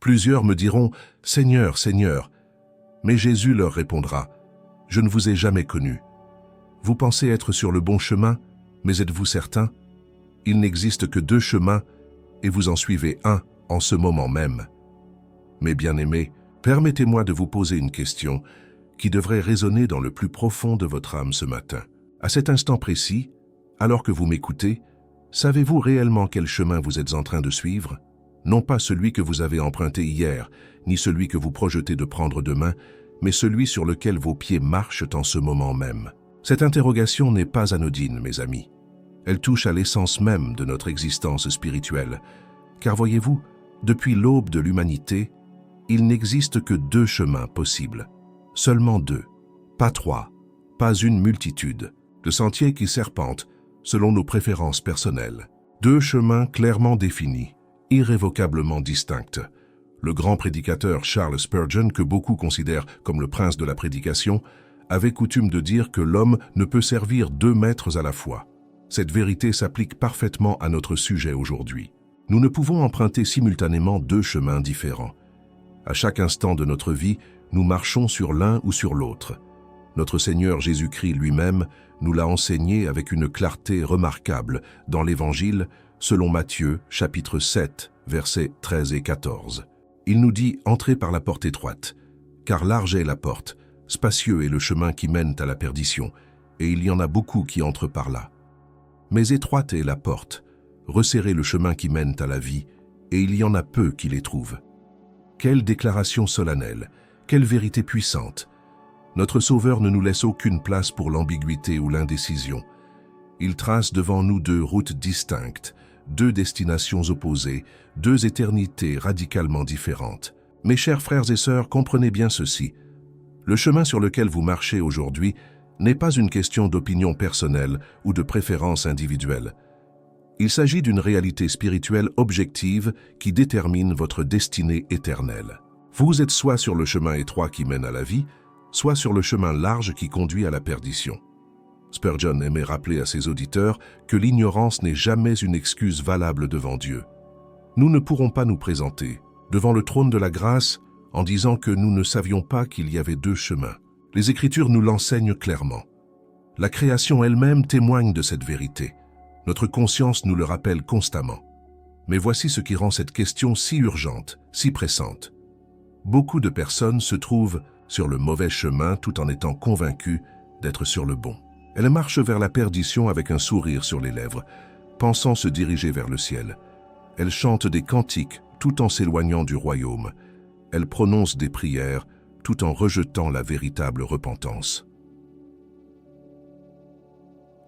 Plusieurs me diront « Seigneur, Seigneur », mais Jésus leur répondra « Je ne vous ai jamais connu. Vous pensez être sur le bon chemin, mais êtes-vous certain? Il n'existe que 2 chemins, et vous en suivez un en ce moment même. » Mes bien-aimés, permettez-moi de vous poser une question qui devrait résonner dans le plus profond de votre âme ce matin. À cet instant précis, alors que vous m'écoutez, savez-vous réellement quel chemin vous êtes en train de suivre? Non pas celui que vous avez emprunté hier, ni celui que vous projetez de prendre demain, mais celui sur lequel vos pieds marchent en ce moment même. Cette interrogation n'est pas anodine, mes amis. Elle touche à l'essence même de notre existence spirituelle. Car voyez-vous, depuis l'aube de l'humanité, il n'existe que 2 chemins possibles. Seulement 2, pas 3, pas une multitude de sentiers qui serpentent selon nos préférences personnelles. 2 chemins clairement définis, irrévocablement distincts. Le grand prédicateur Charles Spurgeon, que beaucoup considèrent comme le prince de la prédication, avait coutume de dire que l'homme ne peut servir 2 maîtres à la fois. Cette vérité s'applique parfaitement à notre sujet aujourd'hui. Nous ne pouvons emprunter simultanément 2 chemins différents. À chaque instant de notre vie, nous marchons sur l'un ou sur l'autre. Notre Seigneur Jésus-Christ lui-même nous l'a enseigné avec une clarté remarquable dans l'Évangile, selon Matthieu, chapitre 7, versets 13 et 14. Il nous dit « Entrez par la porte étroite, car large est la porte, spacieux est le chemin qui mène à la perdition, et il y en a beaucoup qui entrent par là. Mais étroite est la porte, resserrez le chemin qui mène à la vie, et il y en a peu qui les trouvent. » Quelle déclaration solennelle, quelle vérité puissante! Notre Sauveur ne nous laisse aucune place pour l'ambiguïté ou l'indécision. Il trace devant nous 2 routes distinctes, 2 destinations opposées, 2 éternités radicalement différentes. Mes chers frères et sœurs, comprenez bien ceci. Le chemin sur lequel vous marchez aujourd'hui n'est pas une question d'opinion personnelle ou de préférence individuelle. Il s'agit d'une réalité spirituelle objective qui détermine votre destinée éternelle. Vous êtes soit sur le chemin étroit qui mène à la vie, soit sur le chemin large qui conduit à la perdition. Spurgeon aimait rappeler à ses auditeurs que l'ignorance n'est jamais une excuse valable devant Dieu. Nous ne pourrons pas nous présenter devant le trône de la grâce en disant que nous ne savions pas qu'il y avait 2 chemins. Les Écritures nous l'enseignent clairement. La création elle-même témoigne de cette vérité. Notre conscience nous le rappelle constamment. Mais voici ce qui rend cette question si urgente, si pressante. Beaucoup de personnes se trouvent sur le mauvais chemin tout en étant convaincues d'être sur le bon. Elles marchent vers la perdition avec un sourire sur les lèvres, pensant se diriger vers le ciel. Elles chantent des cantiques tout en s'éloignant du royaume. Elles prononcent des prières tout en rejetant la véritable repentance.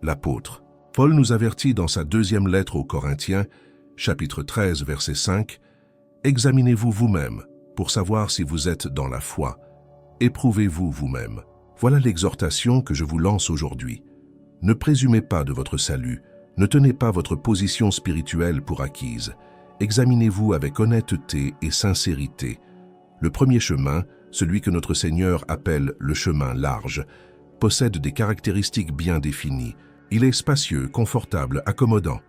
L'apôtre Paul nous avertit dans sa 2e lettre aux Corinthiens, chapitre 13, verset 5, « Examinez-vous vous-même pour savoir si vous êtes dans la foi. Éprouvez-vous vous-même. » Voilà l'exhortation que je vous lance aujourd'hui. Ne présumez pas de votre salut, ne tenez pas votre position spirituelle pour acquise. Examinez-vous avec honnêteté et sincérité. Le premier chemin, celui que notre Seigneur appelle le chemin large, possède des caractéristiques bien définies. Il est spacieux, confortable, accommodant.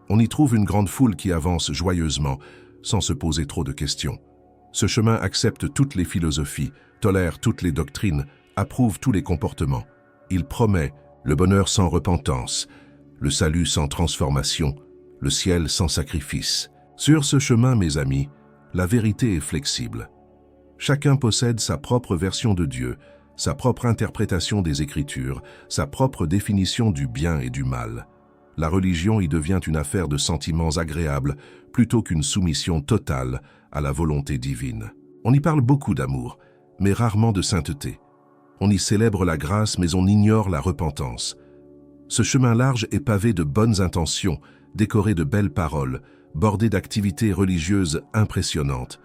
On y trouve une grande foule qui avance joyeusement, sans se poser trop de questions. Ce chemin accepte toutes les philosophies, tolère toutes les doctrines, approuve tous les comportements. Il promet le bonheur sans repentance, le salut sans transformation, le ciel sans sacrifice. Sur ce chemin, mes amis, la vérité est flexible. Chacun possède sa propre version de Dieu, sa propre interprétation des Écritures, sa propre définition du bien et du mal. La religion y devient une affaire de sentiments agréables plutôt qu'une soumission totale à la volonté divine. On y parle beaucoup d'amour, mais rarement de sainteté. On y célèbre la grâce, mais on ignore la repentance. Ce chemin large est pavé de bonnes intentions, décoré de belles paroles, bordé d'activités religieuses impressionnantes.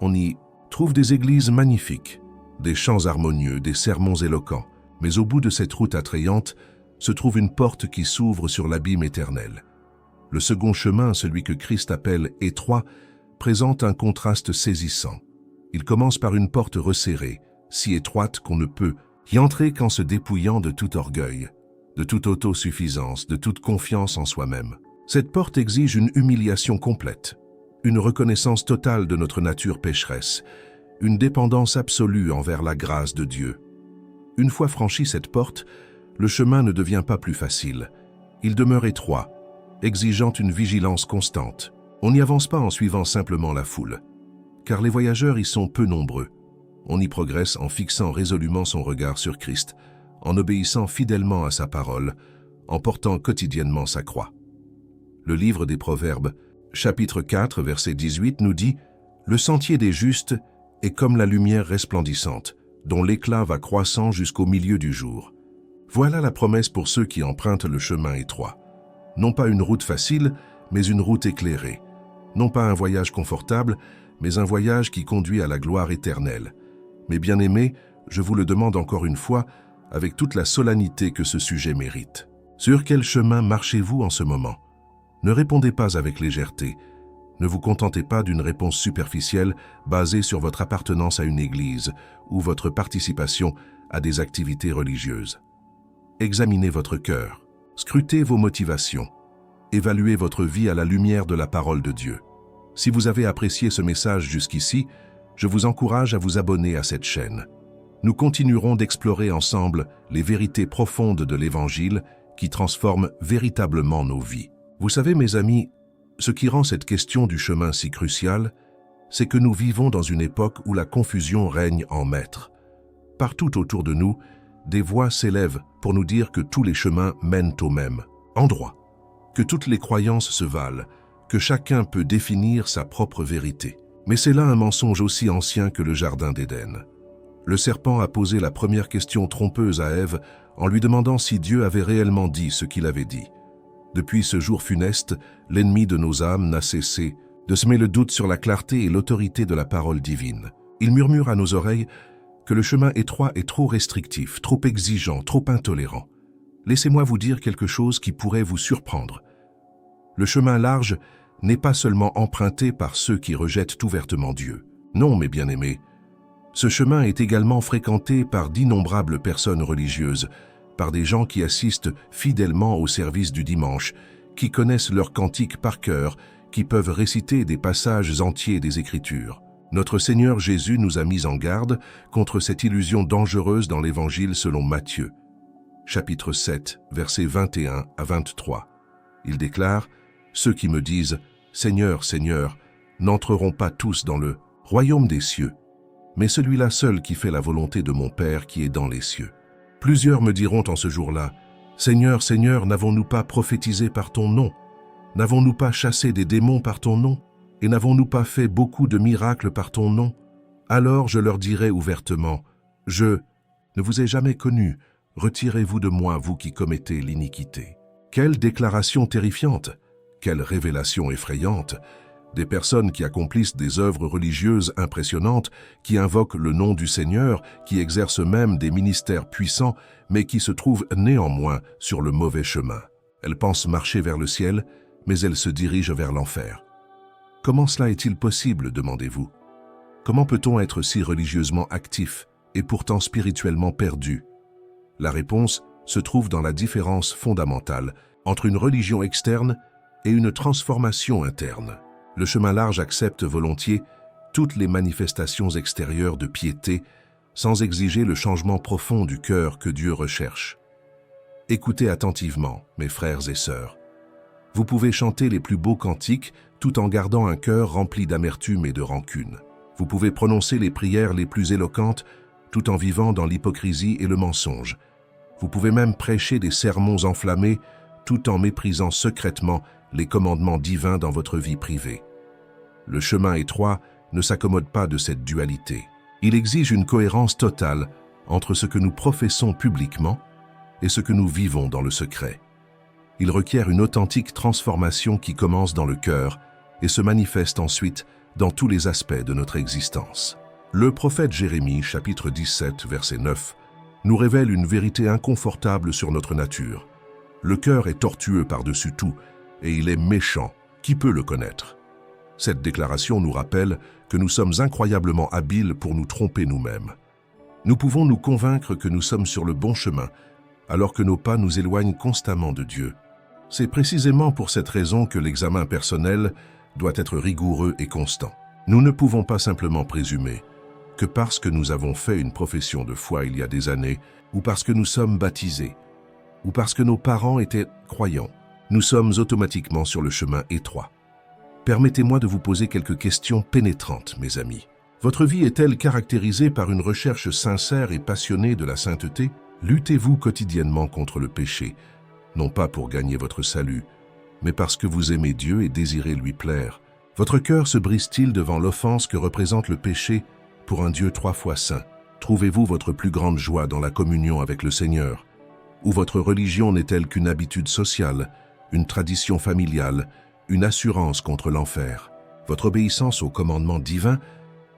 On y trouve des églises magnifiques, des chants harmonieux, des sermons éloquents. Mais au bout de cette route attrayante, se trouve une porte qui s'ouvre sur l'abîme éternel. Le second chemin, celui que Christ appelle étroit, présente un contraste saisissant. Il commence par une porte resserrée, si étroite qu'on ne peut y entrer qu'en se dépouillant de tout orgueil, de toute autosuffisance, de toute confiance en soi-même. Cette porte exige une humiliation complète, une reconnaissance totale de notre nature pécheresse, une dépendance absolue envers la grâce de Dieu. Une fois franchi cette porte, le chemin ne devient pas plus facile. Il demeure étroit, exigeant une vigilance constante. On n'y avance pas en suivant simplement la foule, car les voyageurs y sont peu nombreux. On y progresse en fixant résolument son regard sur Christ, en obéissant fidèlement à sa parole, en portant quotidiennement sa croix. Le livre des Proverbes, chapitre 4, verset 18, nous dit « Le sentier des justes est comme la lumière resplendissante, dont l'éclat va croissant jusqu'au milieu du jour. » Voilà la promesse pour ceux qui empruntent le chemin étroit. Non pas une route facile, mais une route éclairée. Non pas un voyage confortable, mais un voyage qui conduit à la gloire éternelle. Mes bien-aimés, je vous le demande encore une fois, avec toute la solennité que ce sujet mérite. Sur quel chemin marchez-vous en ce moment? Ne répondez pas avec légèreté. Ne vous contentez pas d'une réponse superficielle basée sur votre appartenance à une église ou votre participation à des activités religieuses. Examinez votre cœur, scrutez vos motivations, évaluez votre vie à la lumière de la parole de Dieu. Si vous avez apprécié ce message jusqu'ici, je vous encourage à vous abonner à cette chaîne. Nous continuerons d'explorer ensemble les vérités profondes de l'Évangile qui transforment véritablement nos vies. Vous savez, mes amis, ce qui rend cette question du chemin si cruciale, c'est que nous vivons dans une époque où la confusion règne en maître. Partout autour de nous, des voix s'élèvent pour nous dire que tous les chemins mènent au même endroit, que toutes les croyances se valent, que chacun peut définir sa propre vérité. Mais c'est là un mensonge aussi ancien que le Jardin d'Éden. Le serpent a posé la première question trompeuse à Ève en lui demandant si Dieu avait réellement dit ce qu'il avait dit. Depuis ce jour funeste, l'ennemi de nos âmes n'a cessé de semer le doute sur la clarté et l'autorité de la parole divine. Il murmure à nos oreilles que le chemin étroit est trop restrictif, trop exigeant, trop intolérant. Laissez-moi vous dire quelque chose qui pourrait vous surprendre. Le chemin large n'est pas seulement emprunté par ceux qui rejettent ouvertement Dieu. Non, mes bien-aimés, ce chemin est également fréquenté par d'innombrables personnes religieuses, par des gens qui assistent fidèlement au service du dimanche, qui connaissent leurs cantiques par cœur, qui peuvent réciter des passages entiers des Écritures. Notre Seigneur Jésus nous a mis en garde contre cette illusion dangereuse dans l'Évangile selon Matthieu, chapitre 7, versets 21 à 23. Il déclare « Ceux qui me disent « Seigneur, Seigneur » n'entreront pas tous dans le royaume des cieux, mais celui-là seul qui fait la volonté de mon Père qui est dans les cieux. Plusieurs me diront en ce jour-là « Seigneur, Seigneur, n'avons-nous pas prophétisé par ton nom? N'avons-nous pas chassé des démons par ton nom? Et n'avons-nous pas fait beaucoup de miracles par ton nom? Alors je leur dirai ouvertement, je ne vous ai jamais connu, retirez-vous de moi, vous qui commettez l'iniquité. » Quelle déclaration terrifiante! Quelle révélation effrayante! Des personnes qui accomplissent des œuvres religieuses impressionnantes, qui invoquent le nom du Seigneur, qui exercent même des ministères puissants, mais qui se trouvent néanmoins sur le mauvais chemin. Elles pensent marcher vers le ciel, mais elles se dirigent vers l'enfer. Comment cela est-il possible, demandez-vous? Comment peut-on être si religieusement actif et pourtant spirituellement perdu? La réponse se trouve dans la différence fondamentale entre une religion externe et une transformation interne. Le chemin large accepte volontiers toutes les manifestations extérieures de piété sans exiger le changement profond du cœur que Dieu recherche. Écoutez attentivement, mes frères et sœurs. Vous pouvez chanter les plus beaux cantiques tout en gardant un cœur rempli d'amertume et de rancune. Vous pouvez prononcer les prières les plus éloquentes tout en vivant dans l'hypocrisie et le mensonge. Vous pouvez même prêcher des sermons enflammés tout en méprisant secrètement les commandements divins dans votre vie privée. Le chemin étroit ne s'accommode pas de cette dualité. Il exige une cohérence totale entre ce que nous professons publiquement et ce que nous vivons dans le secret. Il requiert une authentique transformation qui commence dans le cœur et se manifeste ensuite dans tous les aspects de notre existence. Le prophète Jérémie, chapitre 17, verset 9, nous révèle une vérité inconfortable sur notre nature. Le cœur est tortueux par-dessus tout, et il est méchant. Qui peut le connaître? Cette déclaration nous rappelle que nous sommes incroyablement habiles pour nous tromper nous-mêmes. Nous pouvons nous convaincre que nous sommes sur le bon chemin, alors que nos pas nous éloignent constamment de Dieu. C'est précisément pour cette raison que l'examen personnel doit être rigoureux et constant. Nous ne pouvons pas simplement présumer que parce que nous avons fait une profession de foi il y a des années, ou parce que nous sommes baptisés, ou parce que nos parents étaient croyants, nous sommes automatiquement sur le chemin étroit. Permettez-moi de vous poser quelques questions pénétrantes, mes amis. Votre vie est-elle caractérisée par une recherche sincère et passionnée de la sainteté? Luttez-vous quotidiennement contre le péché, non pas pour gagner votre salut, mais parce que vous aimez Dieu et désirez lui plaire? Votre cœur se brise-t-il devant l'offense que représente le péché pour un Dieu 3 fois saint? Trouvez-vous votre plus grande joie dans la communion avec le Seigneur? Ou votre religion n'est-elle qu'une habitude sociale, une tradition familiale, une assurance contre l'enfer? Votre obéissance aux commandements divins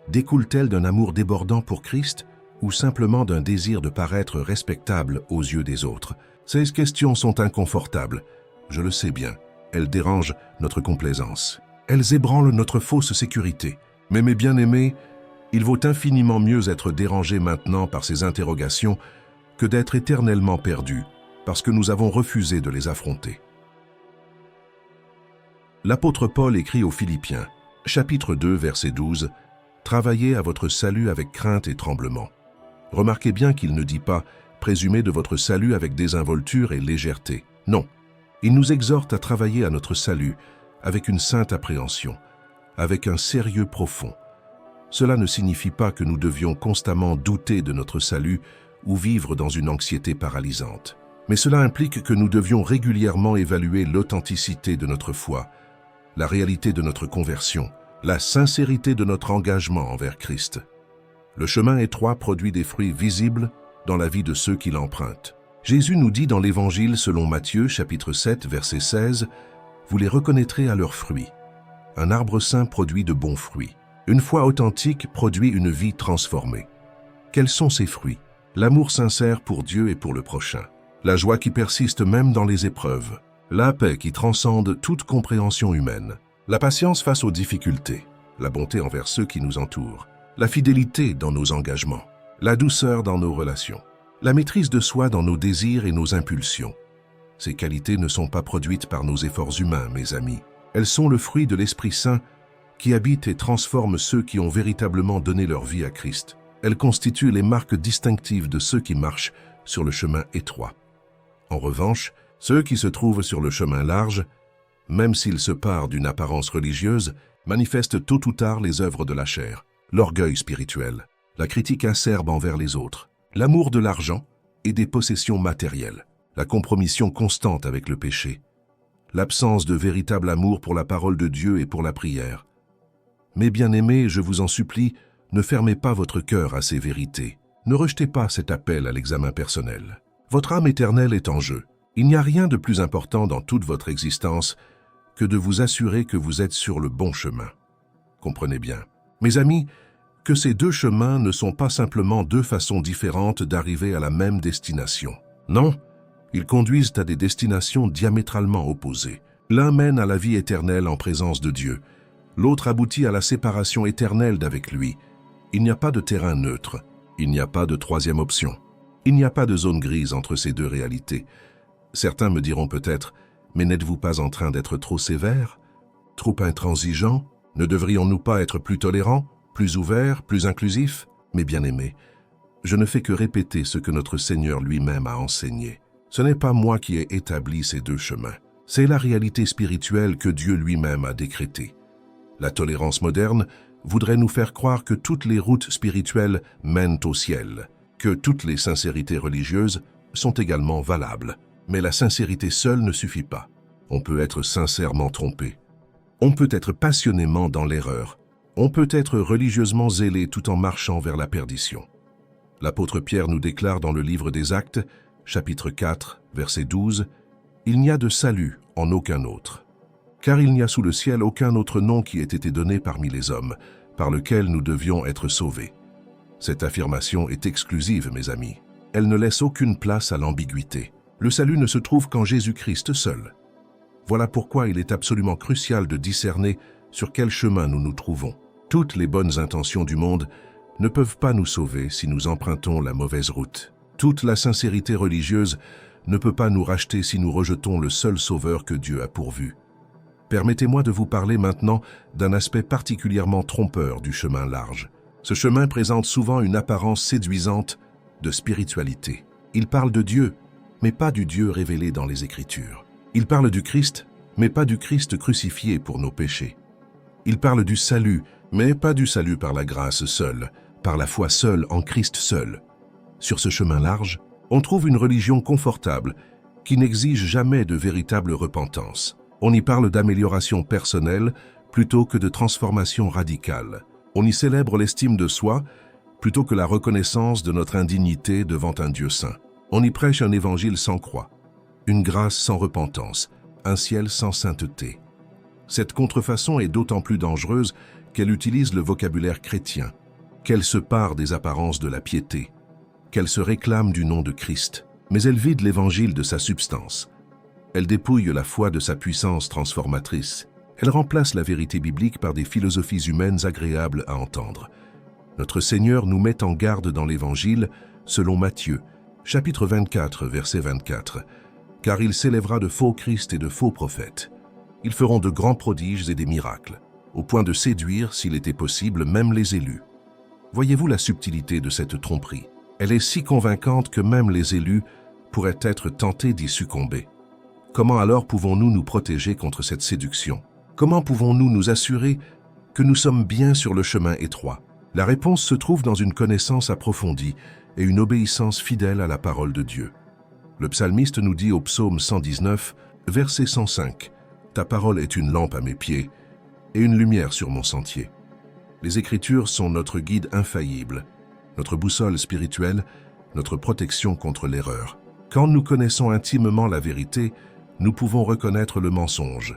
découle-t-elle d'un amour débordant pour Christ ou simplement d'un désir de paraître respectable aux yeux des autres? Ces questions sont inconfortables, je le sais bien. Elles dérangent notre complaisance. Elles ébranlent notre fausse sécurité. Mais mes bien-aimés, il vaut infiniment mieux être dérangé maintenant par ces interrogations que d'être éternellement perdu parce que nous avons refusé de les affronter. L'apôtre Paul écrit aux Philippiens, chapitre 2, verset 12, « Travaillez à votre salut avec crainte et tremblement. » Remarquez bien qu'il ne dit pas « Présumez de votre salut avec désinvolture et légèreté ». Non, il nous exhorte à travailler à notre salut avec une sainte appréhension, avec un sérieux profond. Cela ne signifie pas que nous devions constamment douter de notre salut ou vivre dans une anxiété paralysante. Mais cela implique que nous devions régulièrement évaluer l'authenticité de notre foi, la réalité de notre conversion, la sincérité de notre engagement envers Christ. Le chemin étroit produit des fruits visibles dans la vie de ceux qui l'empruntent. Jésus nous dit dans l'Évangile selon Matthieu, chapitre 7, verset 16, « Vous les reconnaîtrez à leurs fruits. Un arbre sain produit de bons fruits. Une foi authentique produit une vie transformée. » Quels sont ces fruits? L'amour sincère pour Dieu et pour le prochain. La joie qui persiste même dans les épreuves. La paix qui transcende toute compréhension humaine. La patience face aux difficultés. La bonté envers ceux qui nous entourent. La fidélité dans nos engagements. La douceur dans nos relations. La maîtrise de soi dans nos désirs et nos impulsions. Ces qualités ne sont pas produites par nos efforts humains, mes amis. Elles sont le fruit de l'Esprit Saint qui habite et transforme ceux qui ont véritablement donné leur vie à Christ. Elles constituent les marques distinctives de ceux qui marchent sur le chemin étroit. En revanche, ceux qui se trouvent sur le chemin large, même s'ils se parent d'une apparence religieuse, manifestent tôt ou tard les œuvres de la chair, l'orgueil spirituel, la critique acerbe envers les autres, l'amour de l'argent et des possessions matérielles, la compromission constante avec le péché, l'absence de véritable amour pour la parole de Dieu et pour la prière. Mes bien-aimés, je vous en supplie, ne fermez pas votre cœur à ces vérités. Ne rejetez pas cet appel à l'examen personnel. Votre âme éternelle est en jeu. Il n'y a rien de plus important dans toute votre existence que de vous assurer que vous êtes sur le bon chemin. Comprenez bien, mes amis, que ces deux chemins ne sont pas simplement deux façons différentes d'arriver à la même destination. Non, ils conduisent à des destinations diamétralement opposées. L'un mène à la vie éternelle en présence de Dieu, l'autre aboutit à la séparation éternelle d'avec lui. Il n'y a pas de terrain neutre, il n'y a pas de troisième option. Il n'y a pas de zone grise entre ces deux réalités. Certains me diront peut-être, mais n'êtes-vous pas en train d'être trop sévère, trop intransigeant? Ne devrions-nous pas être plus tolérants, plus ouverts, plus inclusifs? Mes bien-aimés, je ne fais que répéter ce que notre Seigneur lui-même a enseigné. Ce n'est pas moi qui ai établi ces deux chemins. C'est la réalité spirituelle que Dieu lui-même a décrétée. La tolérance moderne voudrait nous faire croire que toutes les routes spirituelles mènent au ciel, que toutes les sincérités religieuses sont également valables. Mais la sincérité seule ne suffit pas. On peut être sincèrement trompé. On peut être passionnément dans l'erreur. On peut être religieusement zélé tout en marchant vers la perdition. L'apôtre Pierre nous déclare dans le livre des Actes, chapitre 4, verset 12, « Il n'y a de salut en aucun autre. Car il n'y a sous le ciel aucun autre nom qui ait été donné parmi les hommes, par lequel nous devions être sauvés. » Cette affirmation est exclusive, mes amis. Elle ne laisse aucune place à l'ambiguïté. Le salut ne se trouve qu'en Jésus-Christ seul. Voilà pourquoi il est absolument crucial de discerner sur quel chemin nous nous trouvons. Toutes les bonnes intentions du monde ne peuvent pas nous sauver si nous empruntons la mauvaise route. Toute la sincérité religieuse ne peut pas nous racheter si nous rejetons le seul sauveur que Dieu a pourvu. Permettez-moi de vous parler maintenant d'un aspect particulièrement trompeur du chemin large. Ce chemin présente souvent une apparence séduisante de spiritualité. Il parle de Dieu, mais pas du Dieu révélé dans les Écritures. Il parle du Christ, mais pas du Christ crucifié pour nos péchés. Il parle du salut, mais pas du salut par la grâce seule, par la foi seule en Christ seul. Sur ce chemin large, on trouve une religion confortable qui n'exige jamais de véritable repentance. On y parle d'amélioration personnelle plutôt que de transformation radicale. On y célèbre l'estime de soi plutôt que la reconnaissance de notre indignité devant un Dieu saint. On y prêche un évangile sans croix, une grâce sans repentance, un ciel sans sainteté. Cette contrefaçon est d'autant plus dangereuse qu'elle utilise le vocabulaire chrétien, qu'elle se pare des apparences de la piété, qu'elle se réclame du nom de Christ, mais elle vide l'évangile de sa substance. Elle dépouille la foi de sa puissance transformatrice. Elle remplace la vérité biblique par des philosophies humaines agréables à entendre. Notre Seigneur nous met en garde dans l'Évangile, selon Matthieu, chapitre 24, verset 24. « Car il s'élèvera de faux Christ et de faux prophètes. Ils feront de grands prodiges et des miracles, au point de séduire, s'il était possible, même les élus. » Voyez-vous la subtilité de cette tromperie? Elle est si convaincante que même les élus pourraient être tentés d'y succomber. Comment alors pouvons-nous nous protéger contre cette séduction? Comment pouvons-nous nous assurer que nous sommes bien sur le chemin étroit? La réponse se trouve dans une connaissance approfondie et une obéissance fidèle à la parole de Dieu. Le psalmiste nous dit au psaume 119, verset 105, « Ta parole est une lampe à mes pieds et une lumière sur mon sentier. » Les Écritures sont notre guide infaillible, notre boussole spirituelle, notre protection contre l'erreur. Quand nous connaissons intimement la vérité, nous pouvons reconnaître le mensonge.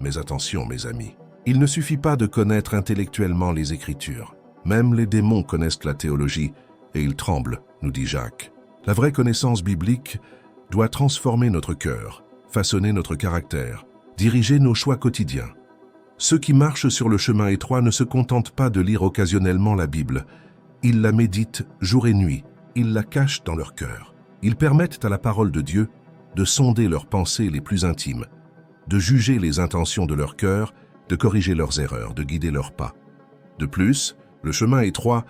Mais attention, mes amis, il ne suffit pas de connaître intellectuellement les Écritures. Même les démons connaissent la théologie et ils tremblent, nous dit Jacques. La vraie connaissance biblique doit transformer notre cœur, façonner notre caractère, diriger nos choix quotidiens. Ceux qui marchent sur le chemin étroit ne se contentent pas de lire occasionnellement la Bible. Ils la méditent jour et nuit, ils la cachent dans leur cœur. Ils permettent à la parole de Dieu de sonder leurs pensées les plus intimes, de juger les intentions de leur cœur, de corriger leurs erreurs, de guider leurs pas. De plus, le chemin étroit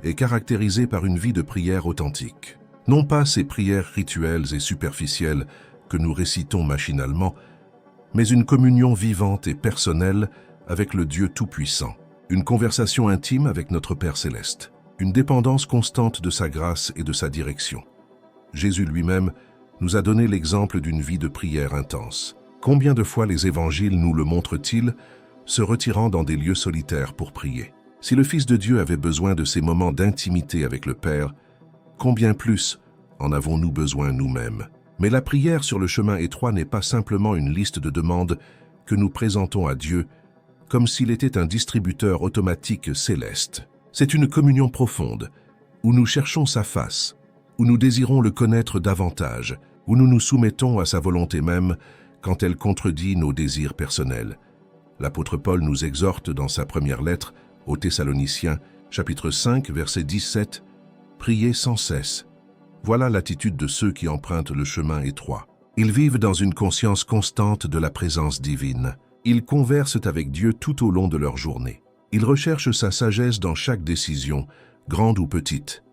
est caractérisé par une vie de prière authentique. Non pas ces prières rituelles et superficielles que nous récitons machinalement, mais une communion vivante et personnelle avec le Dieu Tout-Puissant, une conversation intime avec notre Père Céleste, une dépendance constante de sa grâce et de sa direction. Jésus lui-même nous a donné l'exemple d'une vie de prière intense. Combien de fois les évangiles nous le montrent-ils, se retirant dans des lieux solitaires pour prier? Si le Fils de Dieu avait besoin de ces moments d'intimité avec le Père, combien plus en avons-nous besoin nous-mêmes? Mais la prière sur le chemin étroit n'est pas simplement une liste de demandes que nous présentons à Dieu comme s'il était un distributeur automatique céleste. C'est une communion profonde, où nous cherchons sa face, où nous désirons le connaître davantage, où nous nous soumettons à sa volonté même quand elle contredit nos désirs personnels. L'apôtre Paul nous exhorte dans sa première lettre aux Thessaloniciens, chapitre 5, verset 17, « Priez sans cesse. » Voilà l'attitude de ceux qui empruntent le chemin étroit. Ils vivent dans une conscience constante de la présence divine. Ils conversent avec Dieu tout au long de leur journée. Ils recherchent sa sagesse dans chaque décision, grande ou petite.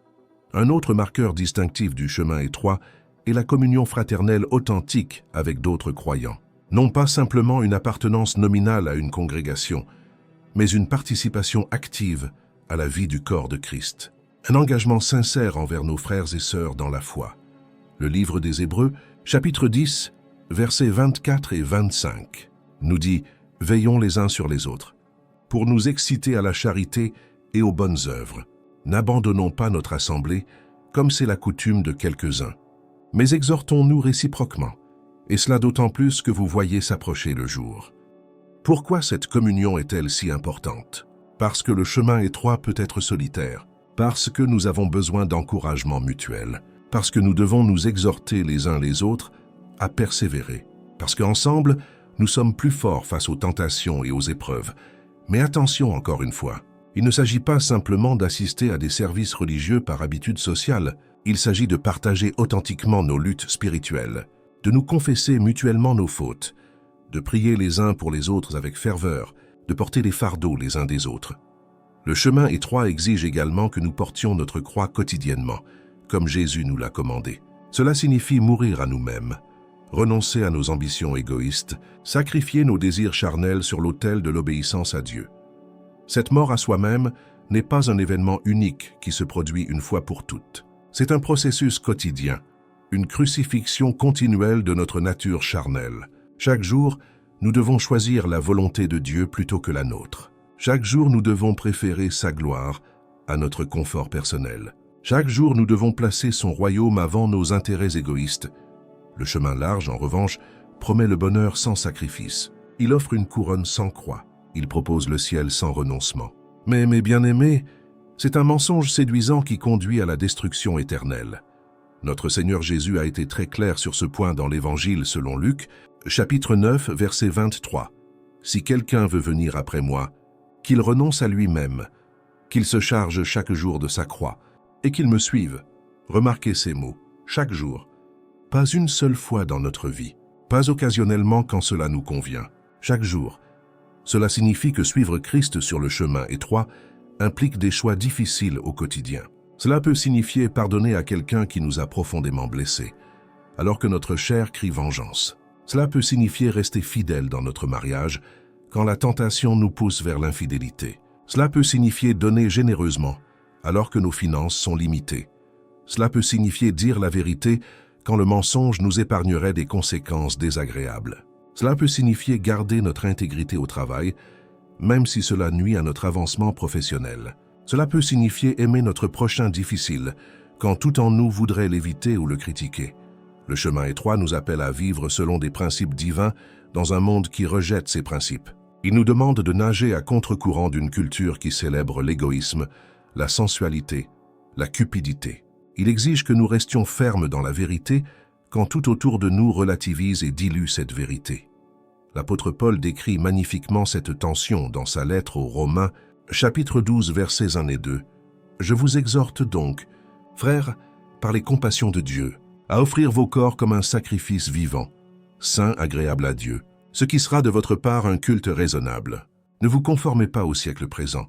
Un autre marqueur distinctif du chemin étroit est la communion fraternelle authentique avec d'autres croyants. Non pas simplement une appartenance nominale à une congrégation, mais une participation active à la vie du corps de Christ. Un engagement sincère envers nos frères et sœurs dans la foi. Le livre des Hébreux, chapitre 10, versets 24 et 25, nous dit « Veillons les uns sur les autres, pour nous exciter à la charité et aux bonnes œuvres. N'abandonnons pas notre assemblée, comme c'est la coutume de quelques-uns, mais exhortons-nous réciproquement, et cela d'autant plus que vous voyez s'approcher le jour. » Pourquoi cette communion est-elle si importante? Parce que le chemin étroit peut être solitaire, parce que nous avons besoin d'encouragement mutuel, parce que nous devons nous exhorter les uns les autres à persévérer, parce qu'ensemble, nous sommes plus forts face aux tentations et aux épreuves. Mais attention encore une fois, il ne s'agit pas simplement d'assister à des services religieux par habitude sociale, il s'agit de partager authentiquement nos luttes spirituelles, de nous confesser mutuellement nos fautes, de prier les uns pour les autres avec ferveur, de porter les fardeaux les uns des autres. Le chemin étroit exige également que nous portions notre croix quotidiennement, comme Jésus nous l'a commandé. Cela signifie mourir à nous-mêmes, renoncer à nos ambitions égoïstes, sacrifier nos désirs charnels sur l'autel de l'obéissance à Dieu. Cette mort à soi-même n'est pas un événement unique qui se produit une fois pour toutes. C'est un processus quotidien, une crucifixion continuelle de notre nature charnelle. Chaque jour, nous devons choisir la volonté de Dieu plutôt que la nôtre. Chaque jour, nous devons préférer sa gloire à notre confort personnel. Chaque jour, nous devons placer son royaume avant nos intérêts égoïstes. Le chemin large, en revanche, promet le bonheur sans sacrifice. Il offre une couronne sans croix. Il propose le ciel sans renoncement. Mais mes bien-aimés, c'est un mensonge séduisant qui conduit à la destruction éternelle. Notre Seigneur Jésus a été très clair sur ce point dans l'Évangile selon Luc, chapitre 9, verset 23. « Si quelqu'un veut venir après moi, qu'il renonce à lui-même, qu'il se charge chaque jour de sa croix, et qu'il me suive. » Remarquez ces mots, chaque jour. Pas une seule fois dans notre vie, pas occasionnellement quand cela nous convient. Chaque jour. Cela signifie que suivre Christ sur le chemin étroit implique des choix difficiles au quotidien. Cela peut signifier pardonner à quelqu'un qui nous a profondément blessés, alors que notre chair crie vengeance. Cela peut signifier rester fidèle dans notre mariage, quand la tentation nous pousse vers l'infidélité. Cela peut signifier donner généreusement, alors que nos finances sont limitées. Cela peut signifier dire la vérité quand le mensonge nous épargnerait des conséquences désagréables. Cela peut signifier garder notre intégrité au travail, même si cela nuit à notre avancement professionnel. Cela peut signifier aimer notre prochain difficile, quand tout en nous voudrait l'éviter ou le critiquer. Le chemin étroit nous appelle à vivre selon des principes divins dans un monde qui rejette ces principes. Il nous demande de nager à contre-courant d'une culture qui célèbre l'égoïsme, la sensualité, la cupidité. Il exige que nous restions fermes dans la vérité quand tout autour de nous relativise et dilue cette vérité. L'apôtre Paul décrit magnifiquement cette tension dans sa lettre aux Romains, chapitre 12, versets 1 et 2. « Je vous exhorte donc, frères, par les compassions de Dieu, à offrir vos corps comme un sacrifice vivant, saint, agréable à Dieu, ce qui sera de votre part un culte raisonnable. Ne vous conformez pas au siècle présent,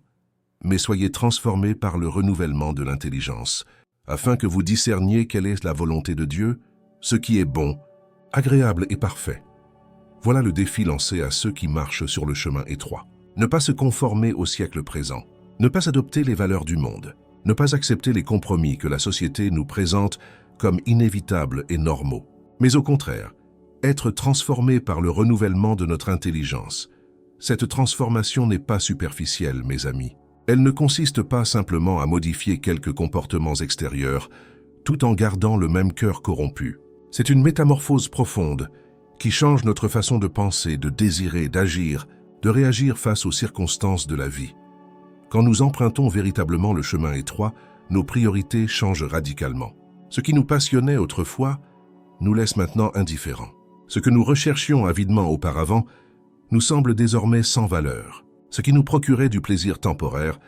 mais soyez transformés par le renouvellement de l'intelligence, afin que vous discerniez quelle est la volonté de Dieu, ce qui est bon, agréable et parfait. » Voilà le défi lancé à ceux qui marchent sur le chemin étroit. Ne pas se conformer au siècle présent, ne pas adopter les valeurs du monde, ne pas accepter les compromis que la société nous présente comme inévitables et normaux, mais au contraire, être transformé par le renouvellement de notre intelligence. Cette transformation n'est pas superficielle, mes amis. Elle ne consiste pas simplement à modifier quelques comportements extérieurs, tout en gardant le même cœur corrompu. C'est une métamorphose profonde qui change notre façon de penser, de désirer, d'agir, de réagir face aux circonstances de la vie. Quand nous empruntons véritablement le chemin étroit, nos priorités changent radicalement. Ce qui nous passionnait autrefois nous laisse maintenant indifférents. Ce que nous recherchions avidement auparavant nous semble désormais sans valeur. Ce qui nous procurait du plaisir temporaire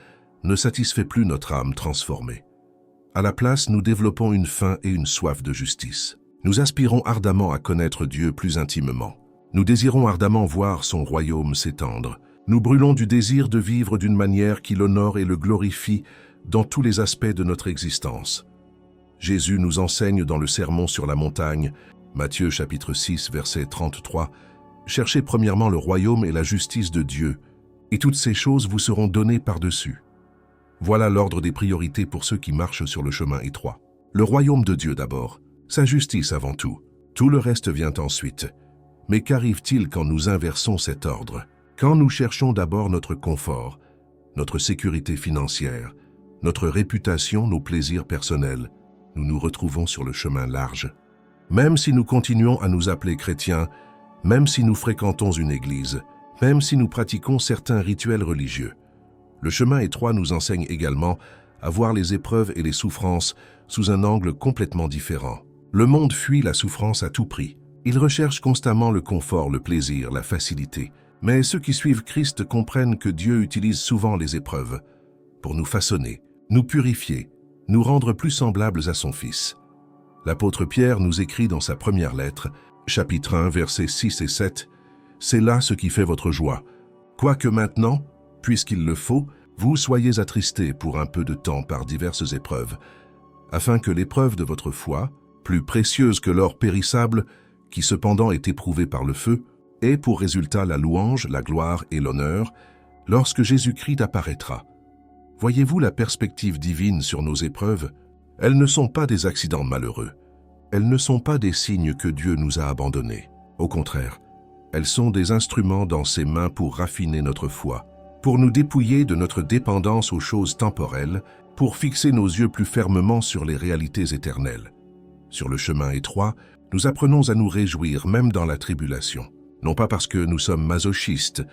ne satisfait plus notre âme transformée. À la place, nous développons une faim et une soif de justice. Nous aspirons ardemment à connaître Dieu plus intimement. Nous désirons ardemment voir son royaume s'étendre. Nous brûlons du désir de vivre d'une manière qui l'honore et le glorifie dans tous les aspects de notre existence. Jésus nous enseigne dans le Sermon sur la montagne, Matthieu chapitre 6, verset 33, « Cherchez premièrement le royaume et la justice de Dieu, et toutes ces choses vous seront données par-dessus. » Voilà l'ordre des priorités pour ceux qui marchent sur le chemin étroit. Le royaume de Dieu d'abord, sa justice avant tout. Tout le reste vient ensuite. Mais qu'arrive-t-il quand nous inversons cet ordre? Quand nous cherchons d'abord notre confort, notre sécurité financière, notre réputation, nos plaisirs personnels, nous nous retrouvons sur le chemin large. Même si nous continuons à nous appeler chrétiens, même si nous fréquentons une église, même si nous pratiquons certains rituels religieux, le chemin étroit nous enseigne également à voir les épreuves et les souffrances sous un angle complètement différent. Le monde fuit la souffrance à tout prix. Il recherche constamment le confort, le plaisir, la facilité. Mais ceux qui suivent Christ comprennent que Dieu utilise souvent les épreuves pour nous façonner, nous purifier, nous rendre plus semblables à son Fils. L'apôtre Pierre nous écrit dans sa première lettre, chapitre 1, versets 6 et 7, c'est là ce qui fait votre joie. Quoique maintenant, puisqu'il le faut, vous soyez attristés pour un peu de temps par diverses épreuves, afin que l'épreuve de votre foi, plus précieuse que l'or périssable, qui cependant est éprouvé par le feu, ait pour résultat la louange, la gloire et l'honneur, lorsque Jésus-Christ apparaîtra. Voyez-vous la perspective divine sur nos épreuves? Elles ne sont pas des accidents malheureux. Elles ne sont pas des signes que Dieu nous a abandonnés. Au contraire, elles sont des instruments dans ses mains pour raffiner notre foi, pour nous dépouiller de notre dépendance aux choses temporelles, pour fixer nos yeux plus fermement sur les réalités éternelles. Sur le chemin étroit, nous apprenons à nous réjouir même dans la tribulation, non pas parce que nous sommes masochistes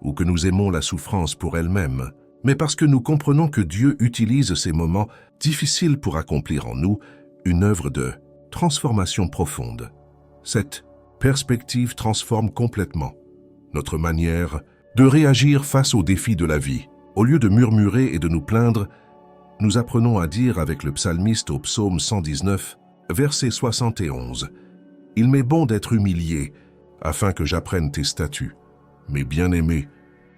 ou que nous aimons la souffrance pour elle-même, mais parce que nous comprenons que Dieu utilise ces moments difficiles pour accomplir en nous une œuvre de transformation profonde. Cette perspective transforme complètement notre manière de réagir face aux défis de la vie. Au lieu de murmurer et de nous plaindre, nous apprenons à dire avec le psalmiste au psaume 119, verset 71, « Il m'est bon d'être humilié, afin que j'apprenne tes statuts. Mes bien-aimés,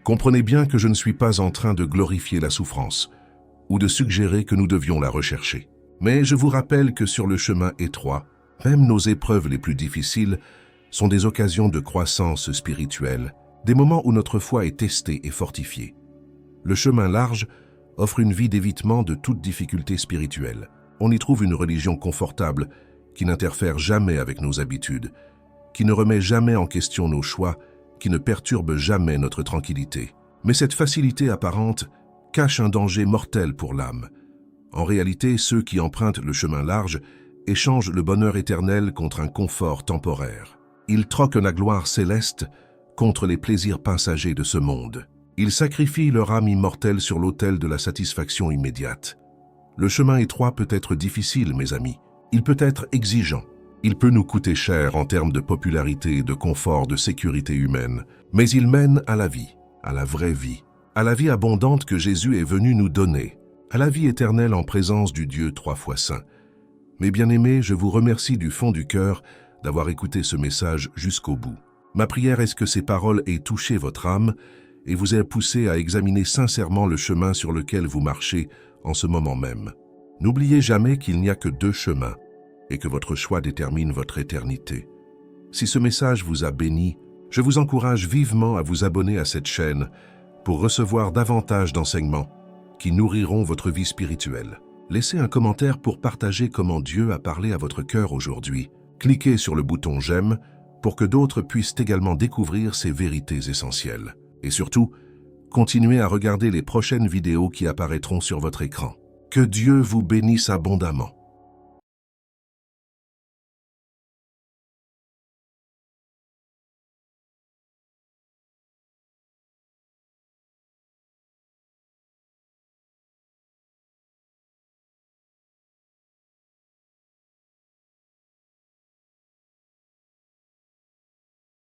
comprenez bien que je ne suis pas en train de glorifier la souffrance ou de suggérer que nous devions la rechercher. Mais je vous rappelle que sur le chemin étroit, même nos épreuves les plus difficiles sont des occasions de croissance spirituelle, des moments où notre foi est testée et fortifiée. Le chemin large offre une vie d'évitement de toute difficulté spirituelle. On y trouve une religion confortable qui n'interfère jamais avec nos habitudes, qui ne remet jamais en question nos choix, qui ne perturbe jamais notre tranquillité. Mais cette facilité apparente cache un danger mortel pour l'âme. En réalité, ceux qui empruntent le chemin large échangent le bonheur éternel contre un confort temporaire. Ils troquent la gloire céleste contre les plaisirs passagers de ce monde. Ils sacrifient leur âme immortelle sur l'autel de la satisfaction immédiate. Le chemin étroit peut être difficile, mes amis. Il peut être exigeant. Il peut nous coûter cher en termes de popularité, de confort, de sécurité humaine. Mais il mène à la vie, à la vraie vie, à la vie abondante que Jésus est venu nous donner, à la vie éternelle en présence du Dieu trois fois saint. Mes bien-aimés, je vous remercie du fond du cœur d'avoir écouté ce message jusqu'au bout. Ma prière est que ces paroles aient touché votre âme et vous aient poussé à examiner sincèrement le chemin sur lequel vous marchez en ce moment même. N'oubliez jamais qu'il n'y a que deux chemins et que votre choix détermine votre éternité. Si ce message vous a béni, je vous encourage vivement à vous abonner à cette chaîne pour recevoir davantage d'enseignements qui nourriront votre vie spirituelle. Laissez un commentaire pour partager comment Dieu a parlé à votre cœur aujourd'hui. Cliquez sur le bouton « J'aime » pour que d'autres puissent également découvrir ces vérités essentielles. Et surtout, continuez à regarder les prochaines vidéos qui apparaîtront sur votre écran. Que Dieu vous bénisse abondamment.